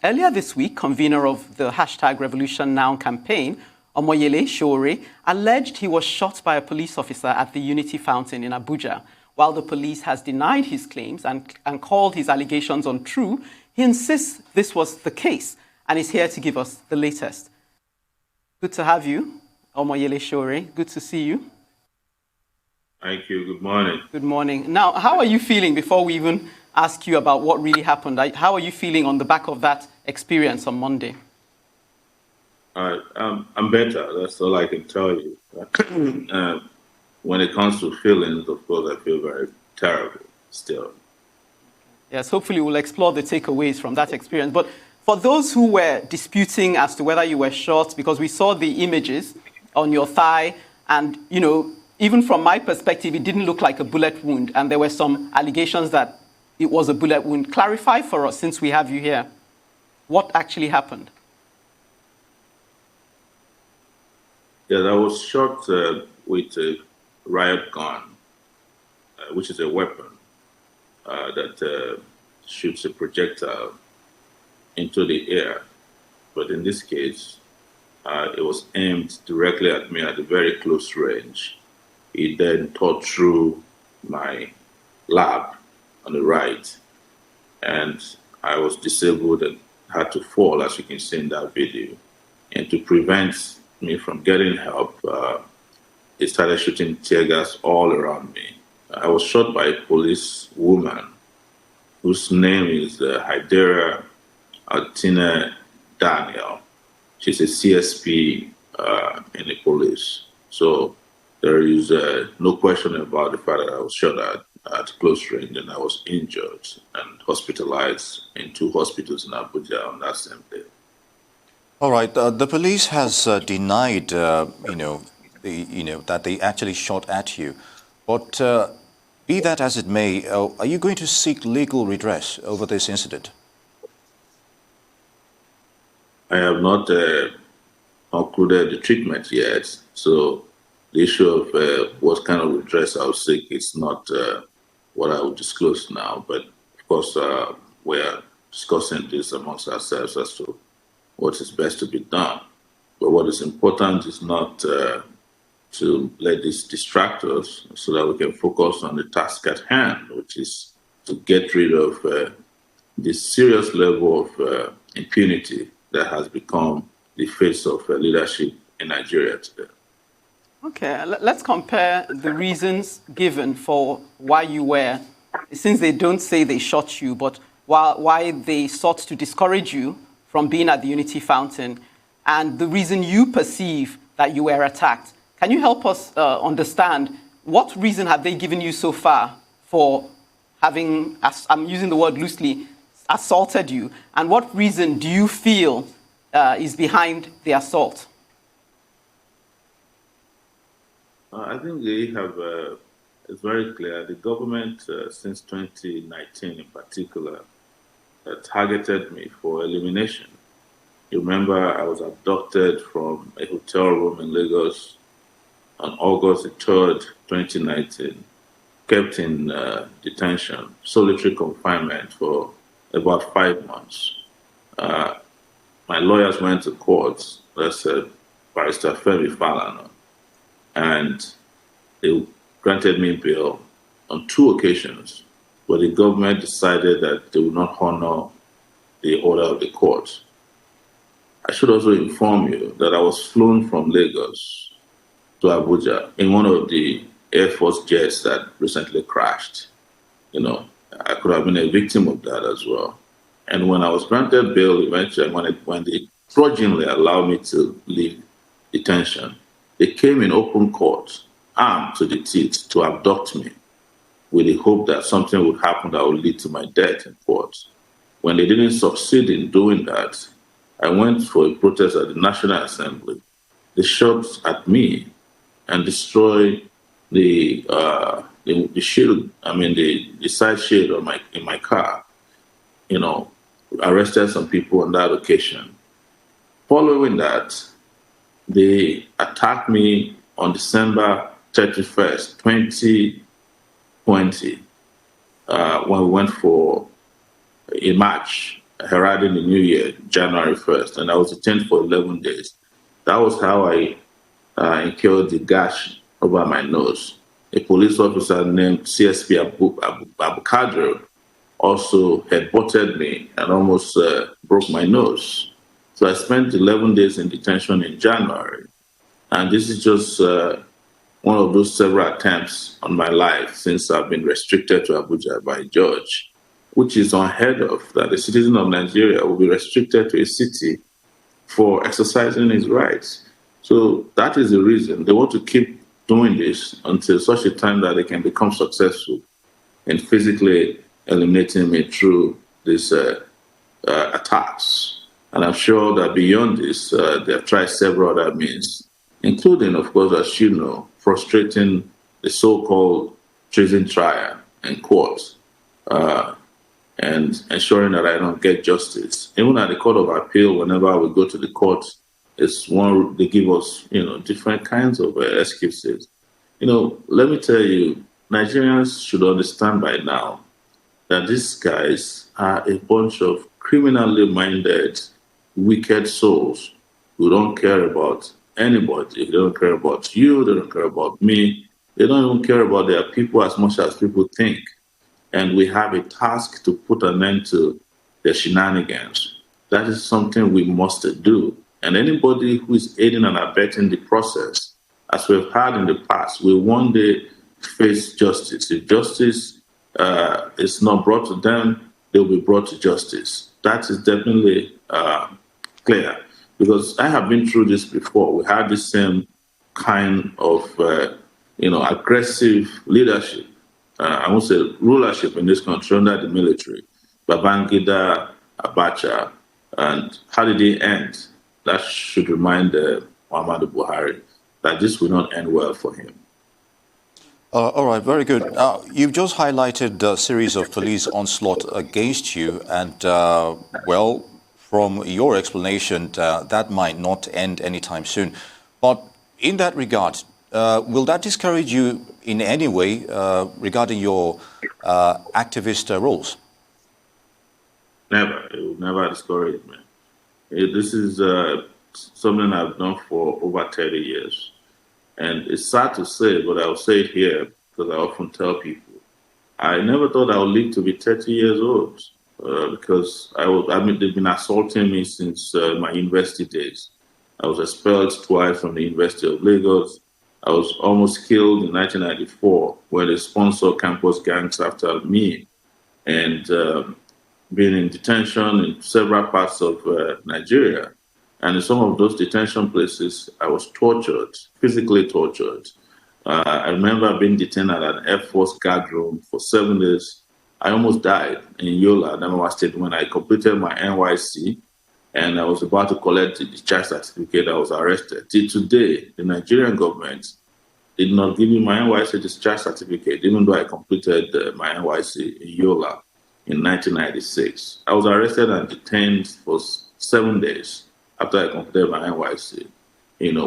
Earlier this week, convener of the #RevolutionNow campaign, Omoyele Sowore, alleged he was shot by a police officer at the Unity Fountain in Abuja. While the police has denied his claims and called his allegations untrue, he insists this was the case and is here to give us the latest. Good to have you, Omoyele Sowore. Good to see you. Thank you. Good morning. Good morning. Now, how are you feeling before we even ask you about what really happened? How are you feeling on the back of that experience on Monday? I'm better. That's all I can tell you. When it comes to feelings, of course, I feel very terrible still. Yes, hopefully we'll explore the takeaways from that experience. But for those who were disputing as to whether you were shot, because we saw the images on your thigh, and, you know, even from my perspective, it didn't look like a bullet wound, and there were some allegations that it was a bullet wound. Clarify for us, since we have you here, what actually happened? Yeah, I was shot with a riot gun, which is a weapon that shoots a projectile into the air. But in this case, it was aimed directly at me at a very close range. It then tore through my lap on the right, and I was disabled and had to fall, as you can see in that video. And to prevent me from getting help, they started shooting tear gas all around me. I was shot by a police woman whose name is Hydera Altina Daniel. She's a CSP in the police. So there is no question about the fact that I was shot at close range and I was injured and hospitalized in 2 hospitals in Abuja on that same day. All right. The police has denied, that they actually shot at you. But be that as it may, are you going to seek legal redress over this incident? I have not concluded the treatment yet. So the issue of what kind of redress I'll seek is not what I will disclose now. But of course, we're discussing this amongst ourselves as to what is best to be done. But what is important is not to let this distract us so that we can focus on the task at hand, which is to get rid of this serious level of impunity that has become the face of leadership in Nigeria today. Okay, let's compare the reasons given for why you were, since they don't say they shot you, but why they sought to discourage you from being at the Unity Fountain, and the reason you perceive that you were attacked. Can you help us understand what reason have they given you so far for having, I'm using the word loosely, assaulted you, and what reason do you feel is behind the assault? I think they have, it's very clear, the government since 2019 in particular targeted me for elimination. You remember I was abducted from a hotel room in Lagos on August 3rd, 2019, kept in detention, solitary confinement for about 5 months. My lawyers went to court, that's Barrister Femi Falana, and they granted me bail on 2 occasions, but the government decided that they would not honor the order of the court. I should also inform you that I was flown from Lagos to Abuja in one of the Air Force jets that recently crashed. You know, I could have been a victim of that as well. And when I was granted bail eventually, when they grudgingly allowed me to leave detention, they came in open court, armed to the teeth, to abduct me with the hope that something would happen that would lead to my death in court. When they didn't succeed in doing that, I went for a protest at the National Assembly. They shot at me and destroyed the shield, the side shield in my car. You know, arrested some people on that occasion. Following that, they attacked me on December 31st, 2020, when we went for a march heralding the new year, January 1st, and I was detained for 11 days. That was how I incurred the gash over my nose. A police officer named CSP Abu Kadr also had butted me and almost broke my nose. So I spent 11 days in detention in January. And this is just one of those several attempts on my life since I've been restricted to Abuja by a judge, which is unheard of, that a citizen of Nigeria will be restricted to a city for exercising his rights. So that is the reason. They want to keep doing this until such a time that they can become successful in physically eliminating me through these attacks. And I'm sure that beyond this, they have tried several other means, including, of course, as you know, frustrating the so-called treason trial in court and ensuring that I don't get justice. Even at the Court of Appeal, whenever we go to the court, they give us, different kinds of excuses. Let me tell you, Nigerians should understand by now that these guys are a bunch of criminally minded, wicked souls who don't care about anybody. They don't care about you. They don't care about me. They don't even care about their people as much as people think. And we have a task to put an end to their shenanigans. That is something we must do. And anybody who is aiding and abetting the process, as we've had in the past, will one day face justice. If justice is not brought to them, they'll be brought to justice. That is definitely clear. Because I have been through this before. We had the same kind of, aggressive leadership. I won't say rulership in this country under the military. Babangida, Abacha, and how did it end? That should remind Muhammadu Buhari that this will not end well for him. All right, very good. You've just highlighted a series of police onslaught against you, and from your explanation, that might not end anytime soon. But in that regard, will that discourage you in any way regarding your activist roles? Never. It will never discourage me. This is something I've done for over 30 years. And it's sad to say, but I'll say it here because I often tell people, I never thought I would live to be 30 years old because they've been assaulting me since my university days. I was expelled twice from the University of Lagos. I was almost killed in 1994 where they sponsored campus gangs after me, and being in detention in several parts of Nigeria. And in some of those detention places, I was tortured, physically tortured. I remember being detained at an Air Force guard room for 7 days. I almost died in Yola, Adamawa State, when I completed my NYC and I was about to collect the discharge certificate. I was arrested. Till today, the Nigerian government did not give me my NYC discharge certificate, even though I completed my NYC in Yola in 1996. I was arrested and detained for 7 days after I completed my NYC.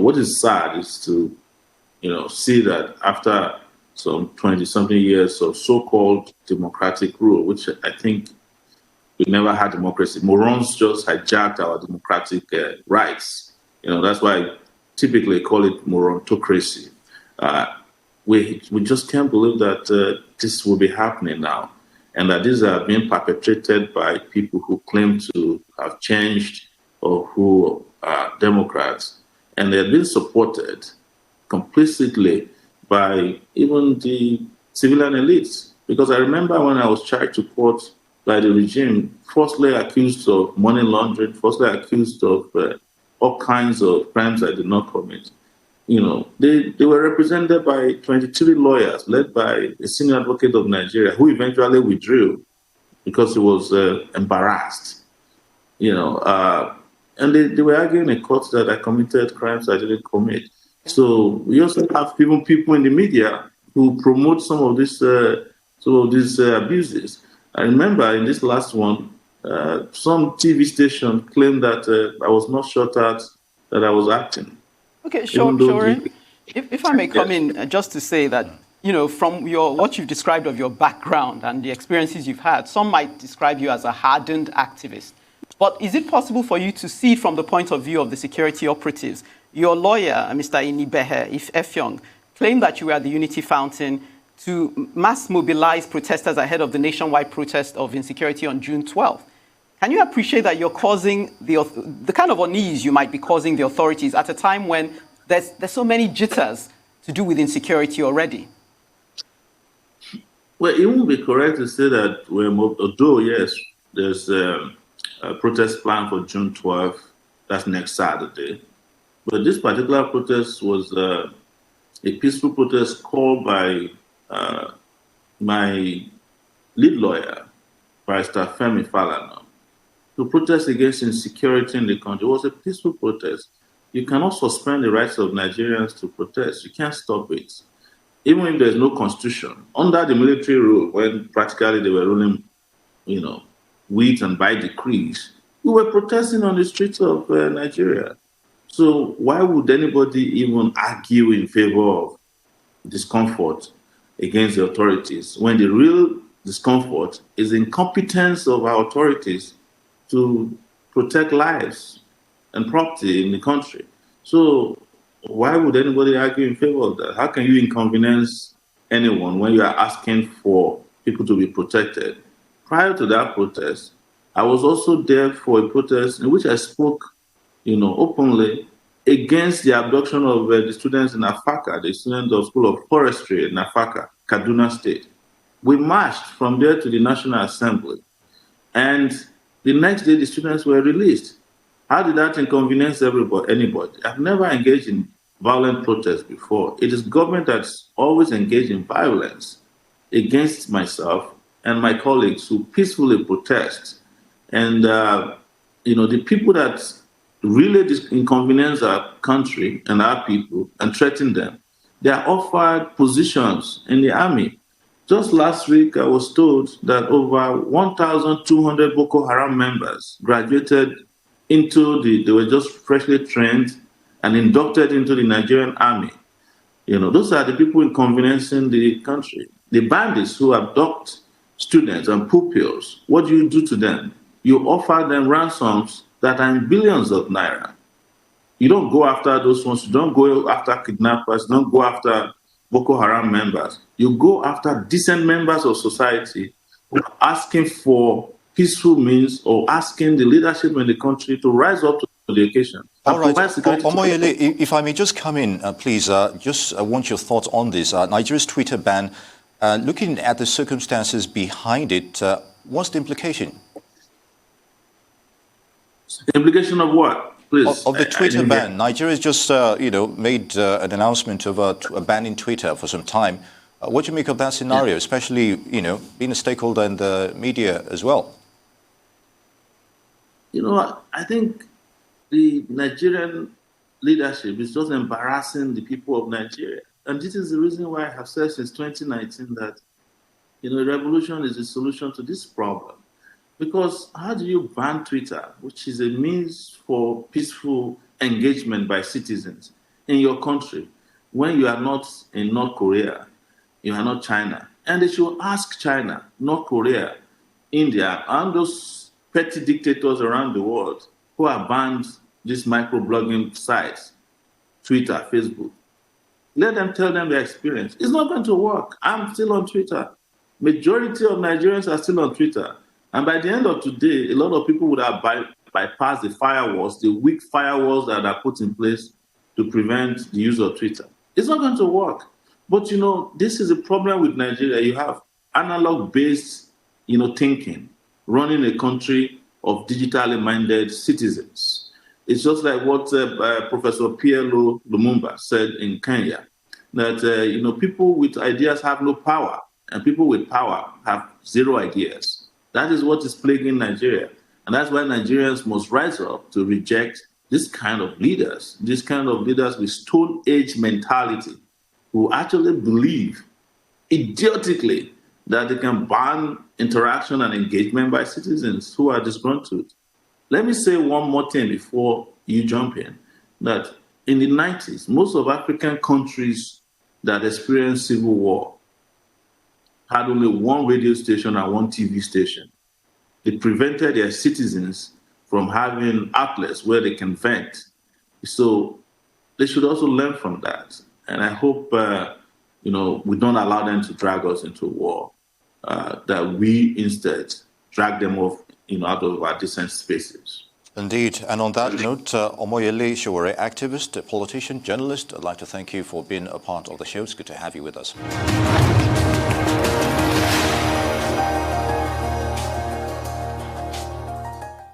What is sad is to, see that after some 20-something years of so-called democratic rule, which I think we never had democracy. Morons just hijacked our democratic rights. That's why I typically call it morontocracy. We just can't believe that this will be happening now, and that these are being perpetrated by people who claim to have changed or who are Democrats, and they're being supported complicitly by even the civilian elites. Because I remember when I was charged to court by the regime, falsely accused of money laundering, falsely accused of all kinds of crimes I did not commit. They were represented by 23 lawyers led by a senior advocate of Nigeria who eventually withdrew because he was embarrassed. And they were arguing in court that I committed crimes I didn't commit. So we also have people in the media who promote some of these abuses. I remember in this last one, some TV station claimed that I was not shot at, that I was acting. Okay, sure. If I may come in just to say that from what you've described of your background and the experiences you've had, some might describe you as a hardened activist. But is it possible for you to see from the point of view of the security operatives? Your lawyer, Mr. Inibehe Effiong, claimed that you were at the Unity Fountain to mass mobilize protesters ahead of the nationwide protest of insecurity on June 12th. Can you appreciate that you're causing the kind of unease you might be causing the authorities at a time when there's so many jitters to do with insecurity already? Well, it won't be correct to say that although, yes, there's a protest plan for June 12th, that's next Saturday. But this particular protest was a peaceful protest called by my lead lawyer, Barrister Femi Falana, to protest against insecurity in the country. It was a peaceful protest. You cannot suspend the rights of Nigerians to protest. You can't stop it. Even if there's no constitution, under the military rule, when practically they were ruling, with and by decrees, we were protesting on the streets of Nigeria. So why would anybody even argue in favor of discomfort against the authorities when the real discomfort is incompetence of our authorities to protect lives and property in the country? So why would anybody argue in favor of that? How can you inconvenience anyone when you are asking for people to be protected? Prior to that protest, I was also there for a protest in which I spoke, openly against the abduction of the students in Afaka, the students of School of Forestry in Afaka, Kaduna State. We marched from there to the National Assembly, and the next day the students were released. How did that inconvenience anybody? I've never engaged in violent protests before. It is government that's always engaged in violence against myself and my colleagues who peacefully protest. And, the people that really inconvenience our country and our people and threaten them, they are offered positions in the army. Just last week, I was told that over 1,200 Boko Haram members graduated they were just freshly trained and inducted into the Nigerian army. Those are the people inconveniencing the country. The bandits who abduct students and pupils, what do you do to them? You offer them ransoms that are in billions of naira. You don't go after those ones. You don't go after kidnappers. You don't go after Boko Haram members. You go after decent members of society who are asking for peaceful means or asking the leadership in the country to rise up to the occasion. All right, Omoyele, if I may just come in, please, I want your thoughts on this. Nigeria's Twitter ban, looking at the circumstances behind it, what's the implication? The implication of what? Please. Of the Twitter ban. Nigeria's just, made an announcement of a ban in Twitter for some time. What do you make of that scenario, especially, being a stakeholder in the media as well? I think the Nigerian leadership is just embarrassing the people of Nigeria. And this is the reason why I have said since 2019 that, revolution is the solution to this problem. Because how do you ban Twitter, which is a means for peaceful engagement by citizens in your country, when you are not in North Korea, you are not China? And they should ask China, North Korea, India, and those petty dictators around the world who have banned these microblogging sites, Twitter, Facebook. Let them tell them their experience. It's not going to work. I'm still on Twitter. Majority of Nigerians are still on Twitter. And by the end of today, a lot of people would have bypassed the firewalls, the weak firewalls that are put in place to prevent the use of Twitter. It's not going to work. But, this is a problem with Nigeria. You have analog-based, thinking, running a country of digitally minded citizens. It's just like what Professor Pierlo Lumumba said in Kenya, that people with ideas have no power, and people with power have zero ideas. That is what is plaguing Nigeria. And that's why Nigerians must rise up to reject this kind of leaders with Stone Age mentality, who actually believe idiotically that they can ban interaction and engagement by citizens who are disgruntled. Let me say one more thing before you jump in, that in the 90s, most of African countries that experienced civil war had only one radio station and one TV station. They prevented their citizens from having outlets where they can vent. So they should also learn from that. And I hope, we don't allow them to drag us into war, that we instead drag them off, out of our decent spaces. Indeed. And on that note, Omoyele Sowore, activist, politician, journalist, I'd like to thank you for being a part of the show. It's good to have you with us.